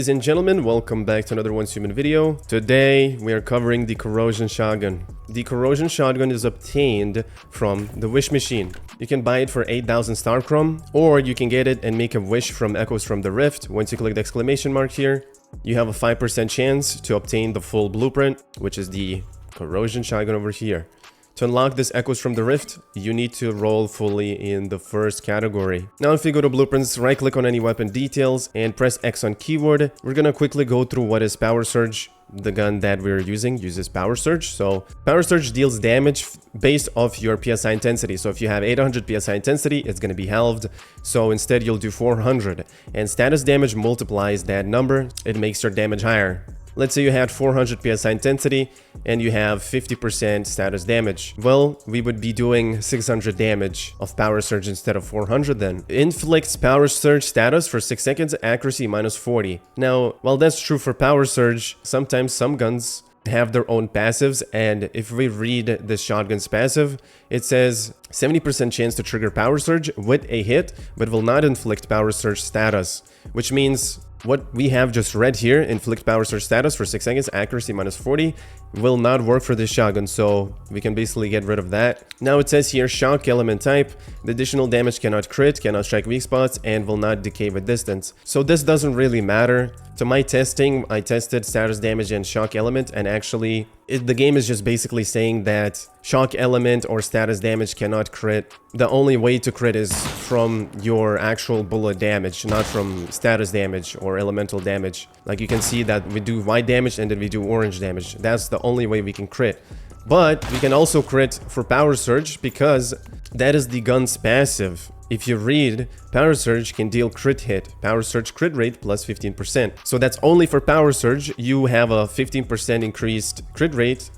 Ladies and gentlemen, welcome back to another OneSuman video. Today we are covering the Corrosion shotgun. The Corrosion shotgun is obtained from the Wish machine. You can buy it for 8,000 Star Chrome, or you can get it and make a wish from Echoes from the Rift. Once you click the exclamation mark here, you have a 5% chance to obtain the full blueprint, which is the Corrosion shotgun over here. To unlock this Echoes from the Rift, you need to roll fully in the first category. Now if you go to blueprints, right click on any weapon details and press X on keyword. We're gonna quickly go through what is Power Surge. The gun that we're using uses Power Surge. So Power Surge deals damage based off your PSI intensity. So if you have 800 PSI intensity, it's going to be halved. So instead you'll do 400. And status damage multiplies that number. It makes your damage higher. Let's say you had 400 PSI intensity and you have 50% status damage. Well, we would be doing 600 damage of Power Surge instead of 400 then. Inflicts Power Surge status for 6 seconds, accuracy minus 40. Now, while that's true for Power Surge, sometimes some guns have their own passives, and if we read the shotgun's passive, it says 70% chance to trigger Power Surge with a hit, but will not inflict Power Surge status, which means what we have just read here, inflict Power Surge status for 6 seconds, accuracy minus 40, will not work for this shotgun, so we can basically get rid of that. Now it says here, shock element type, the additional damage cannot crit, cannot strike weak spots, and will not decay with distance. So this doesn't really matter. To my testing, I tested status damage and shock element, and actually the game is just basically saying that shock element or status damage cannot crit. The only way to crit is from your actual bullet damage, not from status damage or elemental damage. Like you can see that we do white damage and then we do orange damage. That's the only way we can crit. But we can also crit for Power Surge because that is the gun's passive. If you read, Power Surge can deal crit hit, Power Surge crit rate plus 15%. So that's only for Power Surge. You have a 15% increased crit rate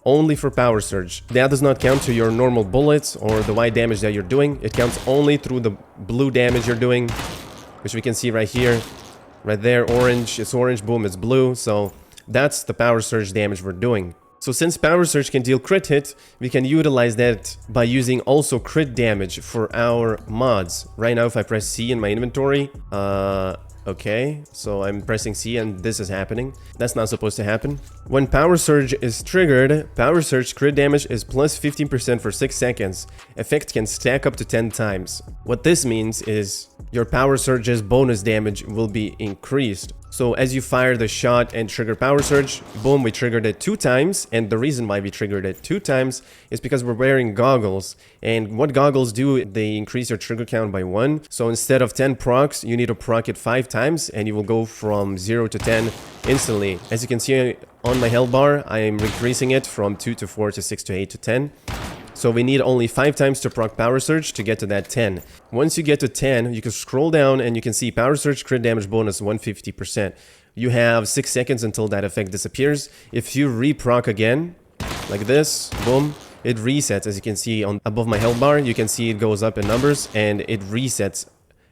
only for Power Surge. That does not count to your normal bullets or the white damage that you're doing. It counts only through the blue damage you're doing, which we can see right here. Right there, orange, it's orange, boom, it's blue. So that's the Power Surge damage we're doing. So since Power Surge can deal crit hit, we can utilize that by using also crit damage for our mods. Right now, if I press C in my inventory, okay, so I'm pressing C and this is happening. That's not supposed to happen. When Power Surge is triggered, Power Surge crit damage is plus 15% for 6 seconds. Effect can stack up to 10 times. What this means is your Power Surge's bonus damage will be increased. So as you fire the shot and trigger Power Surge, boom, we triggered it 2 times. And the reason why we triggered it 2 times is because we're wearing goggles. And what goggles do, they increase your trigger count by 1. So instead of 10 procs, you need to proc it 5 times and you will go from 0 to 10 instantly. As you can see on my health bar, I am increasing it from 2 to 4 to 6 to 8 to 10. So we need only 5 times to proc Power Surge to get to that 10. Once you get to 10, you can scroll down and you can see Power Surge crit damage bonus 150%. You have 6 seconds until that effect disappears. If you re-proc again, like this, boom, it resets. As you can see on above my health bar, you can see it goes up in numbers and it resets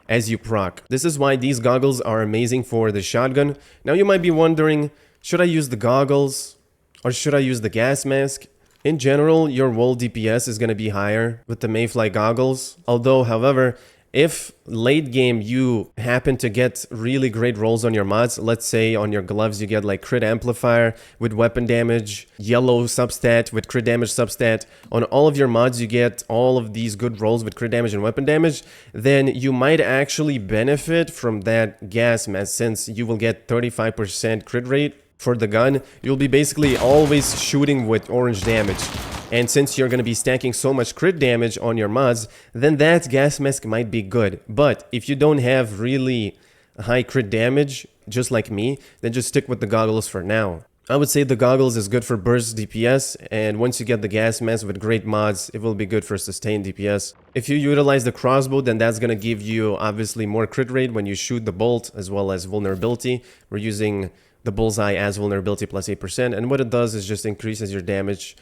as you proc. This is why these goggles are amazing for the shotgun. Now you might be wondering, should I use the goggles or should I use the gas mask? In general, your wall DPS is going to be higher with the Mayfly goggles. Although, however, if late game you happen to get really great rolls on your mods, let's say on your gloves you get like crit amplifier with weapon damage, yellow substat with crit damage substat, on all of your mods you get all of these good rolls with crit damage and weapon damage, then you might actually benefit from that gas mask since you will get 35% crit rate. For the gun, you'll be basically always shooting with orange damage. And since you're going to be stacking so much crit damage on your mods, then that gas mask might be good. But if you don't have really high crit damage, just like me, then just stick with the goggles for now. I would say the goggles is good for burst DPS, and once you get the gas mask with great mods, it will be good for sustained DPS. If you utilize the crossbow, then that's going to give you obviously more crit rate when you shoot the bolt, as well as vulnerability. We're using the bullseye as vulnerability plus 8%, and what it does is just increases your damage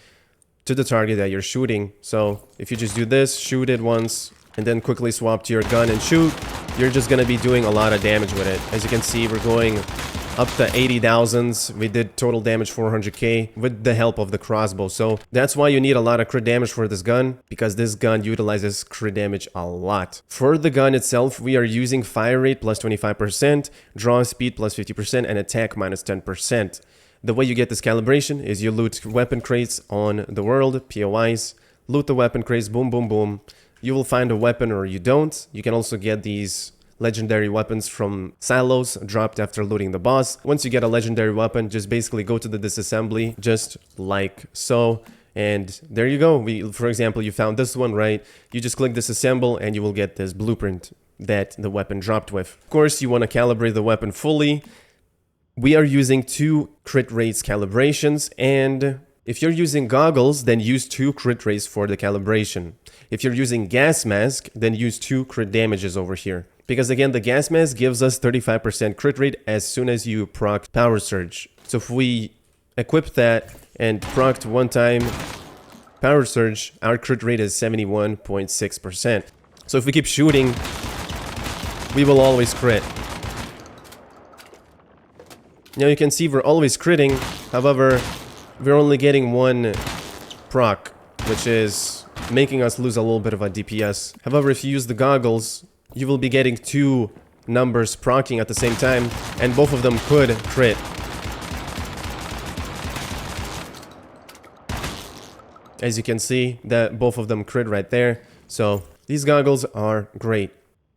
to the target that you're shooting. So if you just do this, shoot it once, and then quickly swap to your gun and shoot, you're just going to be doing a lot of damage with it. As you can see, we're going up to 80,000s. We did total damage 400k with the help of the crossbow. So that's why you need a lot of crit damage for this gun, because this gun utilizes crit damage a lot. For the gun itself, we are using fire rate plus 25%, draw speed plus 50%, and attack minus 10%. The way you get this calibration is you loot weapon crates on the world, POIs, loot the weapon crates, boom, boom, boom. You will find a weapon or you don't. You can also get these legendary weapons from silos dropped after looting the boss. Once you get a legendary weapon, just basically go to the disassembly, just like so. And there you go. For example, you found this one, right? You just click disassemble and you will get this blueprint that the weapon dropped with. Of course, you want to calibrate the weapon fully. We are using 2 crit rates calibrations, and if you're using goggles, then use 2 crit rates for the calibration. If you're using gas mask, then use 2 crit damages over here. Because again, the gas mask gives us 35% crit rate as soon as you proc power surge. So if we equip that and proc 1 time power surge, our crit rate is 71.6%. So if we keep shooting, we will always crit. Now you can see we're always critting, however, we're only getting 1 proc, which is making us lose a little bit of a DPS. However, if you use the goggles, you will be getting 2 numbers proccing at the same time, and both of them could crit. As you can see, that both of them crit right there. So these goggles are great.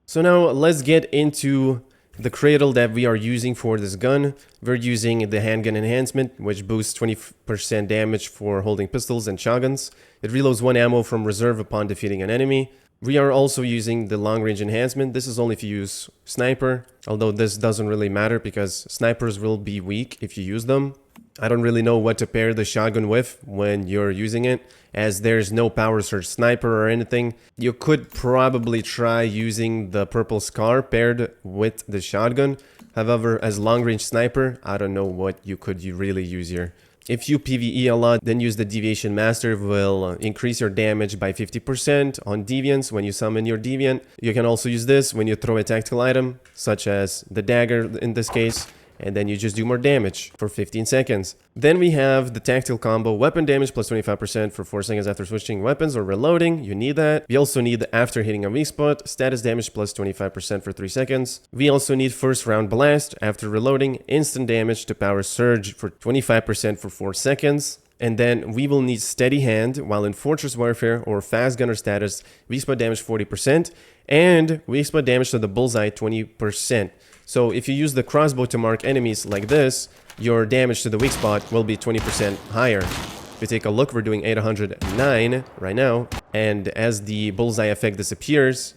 So now let's get into the cradle that we are using for this gun. We're using the handgun enhancement, which boosts 20% damage for holding pistols and shotguns. It reloads 1 ammo from reserve upon defeating an enemy. We are also using the long range enhancement. This is only if you use sniper, although this doesn't really matter because snipers will be weak if you use them. I don't really know what to pair the shotgun with when you're using it, as there's no power surge sniper or anything. You could probably try using the purple scar paired with the shotgun. However, as long range sniper, I don't know what you could really use here. If you PvE a lot, then use the Deviation Master. Will increase your damage by 50% on Deviants when you summon your Deviant. You can also use this when you throw a tactical item, such as the dagger in this case, and then you just do more damage for 15 seconds. Then we have the tactical combo, weapon damage plus 25% for 4 seconds after switching weapons or reloading. You need that. We also need after hitting a weak spot, status damage plus 25% for 3 seconds. We also need first round blast after reloading, instant damage to power surge for 25% for 4 seconds. And then we will need steady hand while in Fortress Warfare or fast gunner status, weak spot damage 40% and weak spot damage to the bullseye 20%. So if you use the crossbow to mark enemies like this, your damage to the weak spot will be 20% higher. If you take a look, we're doing 809 right now, and as the bullseye effect disappears,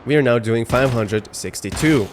we are now doing 562.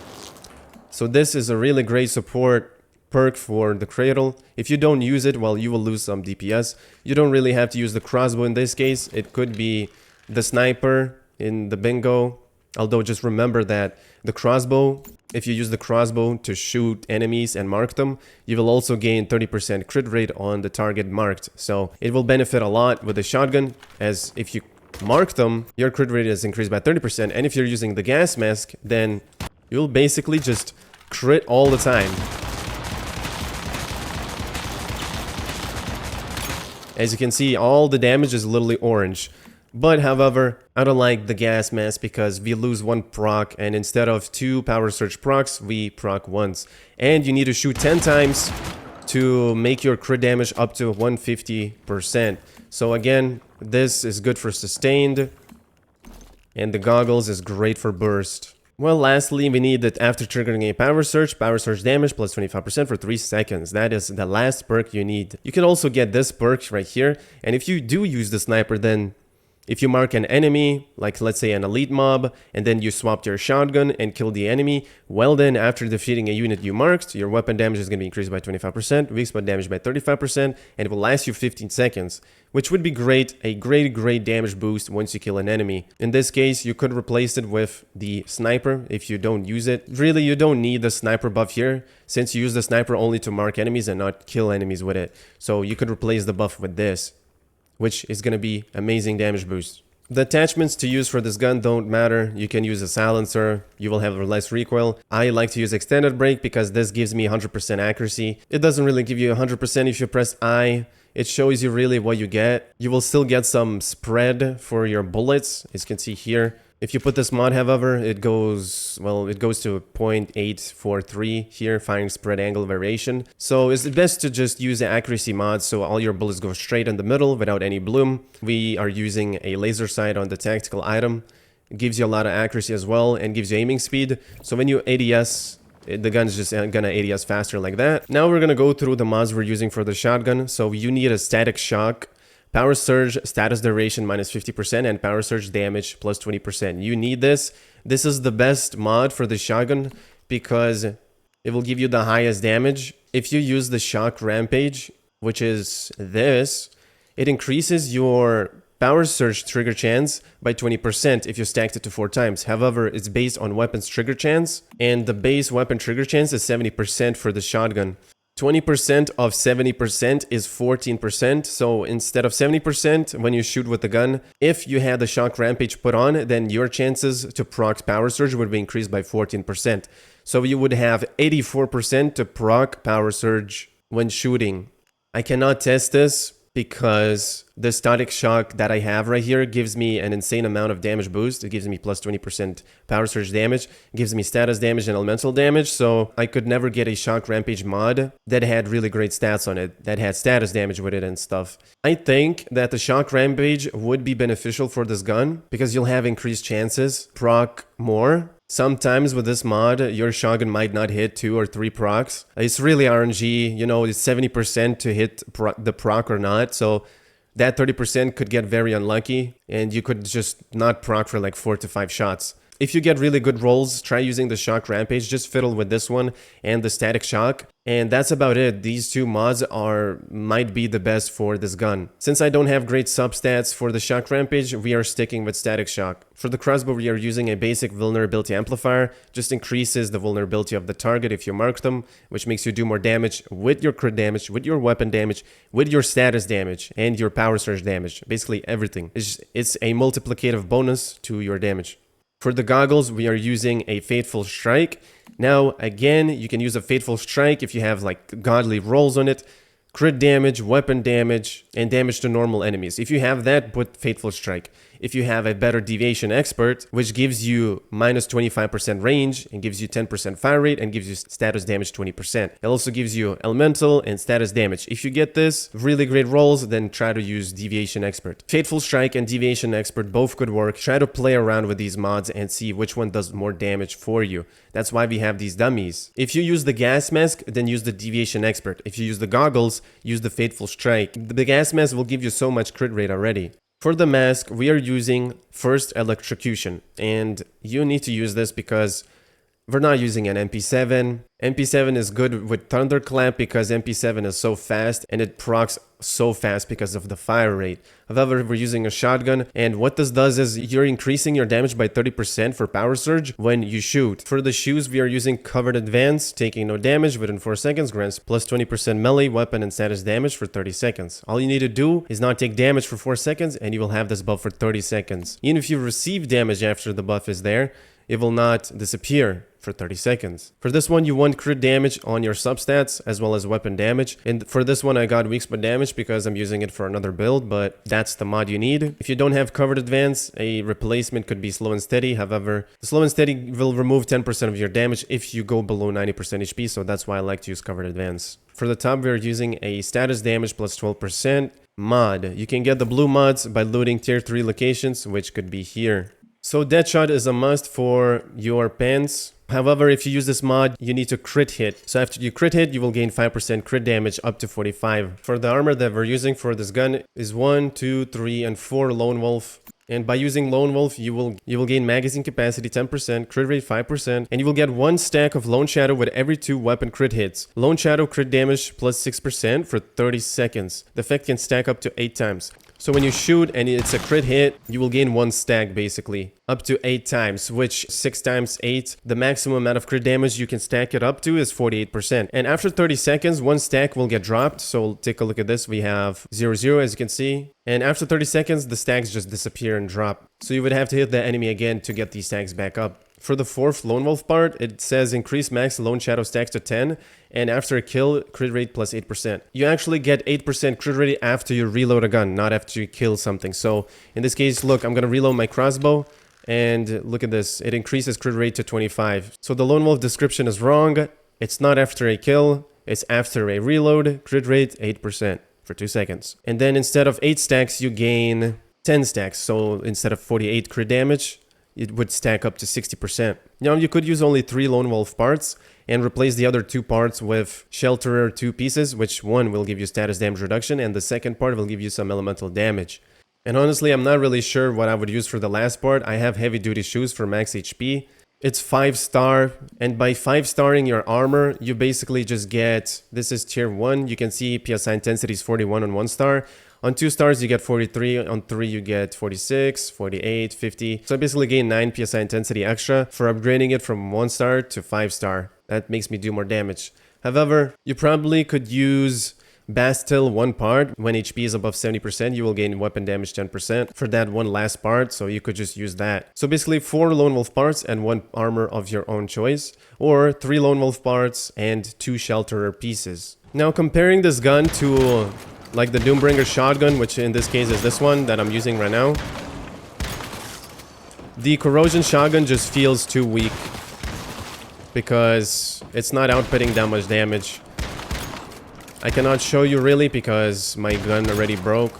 So this is a really great support perk for the cradle. If you don't use it, well, you will lose some DPS. You don't really have to use the crossbow in this case. It could be the sniper in the bingo. Although just remember that the crossbow, if you use the crossbow to shoot enemies and mark them, you will also gain 30% crit rate on the target marked. So it will benefit a lot with the shotgun, as if you mark them, your crit rate is increased by 30%. And if you're using the gas mask, then you'll basically just crit all the time. As you can see, all the damage is literally orange. But however, I don't like the gas mask because we lose 1 proc, and instead of 2 power surge procs, we proc once. And you need to shoot 10 times to make your crit damage up to 150%. So again, this is good for sustained, and the goggles is great for burst. Well, lastly, we need that after triggering a power surge damage plus 25% for 3 seconds. That is the last perk you need. You can also get this perk right here, and if you do use the sniper, then if you mark an enemy, like let's say an elite mob, and then you swapped your shotgun and killed the enemy, well then after defeating a unit you marked, your weapon damage is going to be increased by 25%, weak spot damage by 35%, and it will last you 15 seconds, which would be great, a great damage boost once you kill an enemy. In this case, you could replace it with the sniper if you don't use it. Really, you don't need the sniper buff here, since you use the sniper only to mark enemies and not kill enemies with it. So you could replace the buff with this, which is going to be amazing damage boost. The attachments to use for this gun don't matter. You can use a silencer, you will have less recoil. I like to use extended brake because this gives me 100% accuracy. It doesn't really give you 100% if you press I. It shows you really what you get. You will still get some spread for your bullets, as you can see here. If you put this mod, however, it goes to 0.843 here, firing spread angle variation. So it's best to just use the accuracy mod so all your bullets go straight in the middle without any bloom. We are using a laser sight on the tactical item. It gives you a lot of accuracy as well and gives you aiming speed. So when you ADS, the gun's just gonna ADS faster like that. Now we're gonna go through the mods we're using for the shotgun. So you need a static shock, power surge, status duration minus 50%, and power surge damage plus 20%. You need this. This is the best mod for the shotgun because it will give you the highest damage. If you use the shock rampage, which is this, it increases your power surge trigger chance by 20% if you stacked it to 4 times. However, it's based on weapons trigger chance, and the base weapon trigger chance is 70% for the shotgun. 20% of 70% is 14%, so instead of 70% when you shoot with the gun, if you had the shock rampage put on, then your chances to proc power surge would be increased by 14%. So you would have 84% to proc power surge when shooting. I cannot test this because the static shock that I have right here gives me an insane amount of damage boost. It gives me plus 20% power surge damage, it gives me status damage and elemental damage, so I could never get a shock rampage mod that had really great stats on it, that had status damage with it and stuff. I think that the shock rampage would be beneficial for this gun because you'll have increased chances, proc more. Sometimes with this mod, your shotgun might not hit 2 or 3 procs. It's really RNG, you know, it's 70% to hit the proc or not. So that 30% could get very unlucky and you could just not proc for like 4 to 5 shots. If you get really good rolls, try using the shock rampage, just fiddle with this one and the static shock. And that's about it. These two mods might be the best for this gun. Since I don't have great substats for the shock rampage, we are sticking with static shock. For the crossbow, we are using a basic vulnerability amplifier. Just increases the vulnerability of the target if you mark them, which makes you do more damage with your crit damage, with your weapon damage, with your status damage, and your power surge damage. Basically everything. It's a multiplicative bonus to your damage. For the goggles, we are using a Fateful Strike. Now, again, you can use a Fateful Strike if you have like godly rolls on it. Crit damage, weapon damage, and damage to normal enemies. If you have that, put Fateful Strike. If you have a better Deviation Expert, which gives you minus 25% range and gives you 10% fire rate and gives you status damage 20%. It also gives you elemental and status damage. If you get this, really great rolls, then try to use Deviation Expert. Fateful Strike and Deviation Expert both could work. Try to play around with these mods and see which one does more damage for you. That's why we have these dummies. If you use the gas mask, then use the Deviation Expert. If you use the goggles, use the Fateful Strike. The gas mask will give you so much crit rate already. For the mask, we are using first Electrocution, and you need to use this because we're not using an MP7. MP7 is good with Thunderclap because MP7 is so fast and it procs so fast because of the fire rate. However, we're using a shotgun, and what this does is you're increasing your damage by 30% for power surge when you shoot. For the shoes, we are using Covered Advance, taking no damage within 4 seconds, grants plus 20% melee, weapon, and status damage for 30 seconds. All you need to do is not take damage for 4 seconds, and you will have this buff for 30 seconds. Even if you receive damage after the buff is there, it will not disappear for 30 seconds. For this one, you want crit damage on your substats as well as weapon damage. And for this one, I got weak spot damage because I'm using it for another build, but that's the mod you need. If you don't have Covered Advance, a replacement could be Slow and Steady. However, the Slow and Steady will remove 10% of your damage if you go below 90% HP, so that's why I like to use Covered Advance. For the top, we are using a status damage plus 12% mod. You can get the blue mods by looting tier 3 locations, which could be here. So Deadshot is a must for your pants. However, if you use this mod, you need to crit hit. So after you crit hit, you will gain 5% crit damage up to 45. For the armor that we're using for this gun is 1, 2, 3, and 4 Lone Wolf. And by using Lone Wolf, you will gain magazine capacity 10%, crit rate 5%, and you will get 1 stack of Lone Shadow with every 2 weapon crit hits. Lone Shadow crit damage plus 6% for 30 seconds. The effect can stack up to 8 times. So when you shoot and it's a crit hit, you will gain 1 stack basically, up to 8 times, which 6 times 8, the maximum amount of crit damage you can stack it up to is 48%. And after 30 seconds, 1 stack will get dropped. So take a look at this. We have 0, 0 as you can see. And after 30 seconds, the stacks just disappear and drop. So you would have to hit the enemy again to get these stacks back up. For the 4th Lone Wolf part, it says increase max Lone Shadow stacks to 10, and after a kill, crit rate plus 8%. You actually get 8% crit rate after you reload a gun, not after you kill something. So in this case, look, I'm gonna reload my crossbow, and look at this. It increases crit rate to 25. So the Lone Wolf description is wrong. It's not after a kill, it's after a reload, crit rate 8% for 2 seconds. And then instead of 8 stacks, you gain 10 stacks. So instead of 48 crit damage, it would stack up to 60%. Now you could use only 3 Lone Wolf parts and replace the other 2 parts with Shelterer 2 pieces, which one will give you status damage reduction and the second part will give you some elemental damage. And honestly, I'm not really sure what I would use for the last part. I have heavy duty shoes for max HP. It's 5-star, and by 5-starring your armor, you basically just get, this is tier 1, you can see PSI intensity is 41 on 1 star. On 2 stars, you get 43. On 3, you get 46, 48, 50. So I basically gain 9 PSI intensity extra for upgrading it from 1 star to 5-star. That makes me do more damage. However, you probably could use Bastille 1 part. When HP is above 70%, you will gain weapon damage 10% for that one last part. So you could just use that. So basically 4 Lone Wolf parts and 1 armor of your own choice. Or 3 Lone Wolf parts and 2 Shelterer pieces. Now comparing this gun to like the Doombringer shotgun, which in this case is this one that I'm using right now. The Corrosion shotgun just feels too weak because it's not outputting that much damage. I cannot show you really because my gun already broke.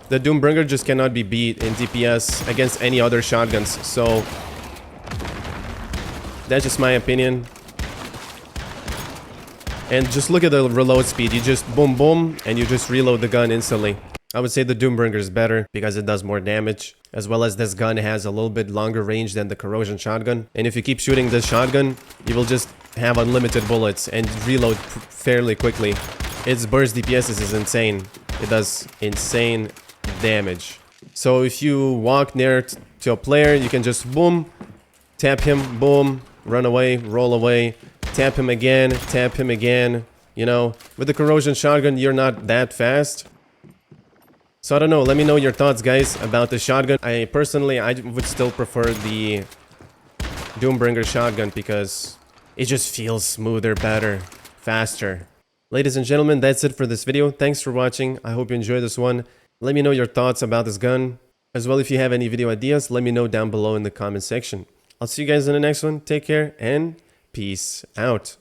The Doombringer just cannot be beat in DPS against any other shotguns, so that's just my opinion. And just look at the reload speed. You just boom boom and you just reload the gun instantly. I would say the Doombringer is better because it does more damage, as well as this gun has a little bit longer range than the Corrosion shotgun. And if you keep shooting this shotgun, you will just have unlimited bullets and reload fairly quickly. Its burst DPS is insane. It does insane damage. So if you walk near to a player, you can just boom, tap him, boom, run away, roll away. Tap him again, you know. With the Corrosion shotgun, you're not that fast. So I don't know, let me know your thoughts, guys, about the shotgun. I would still prefer the Doombringer shotgun because it just feels smoother, better, faster. Ladies and gentlemen, that's it for this video. Thanks for watching. I hope you enjoyed this one. Let me know your thoughts about this gun. As well, if you have any video ideas, let me know down below in the comment section. I'll see you guys in the next one. Take care and peace out.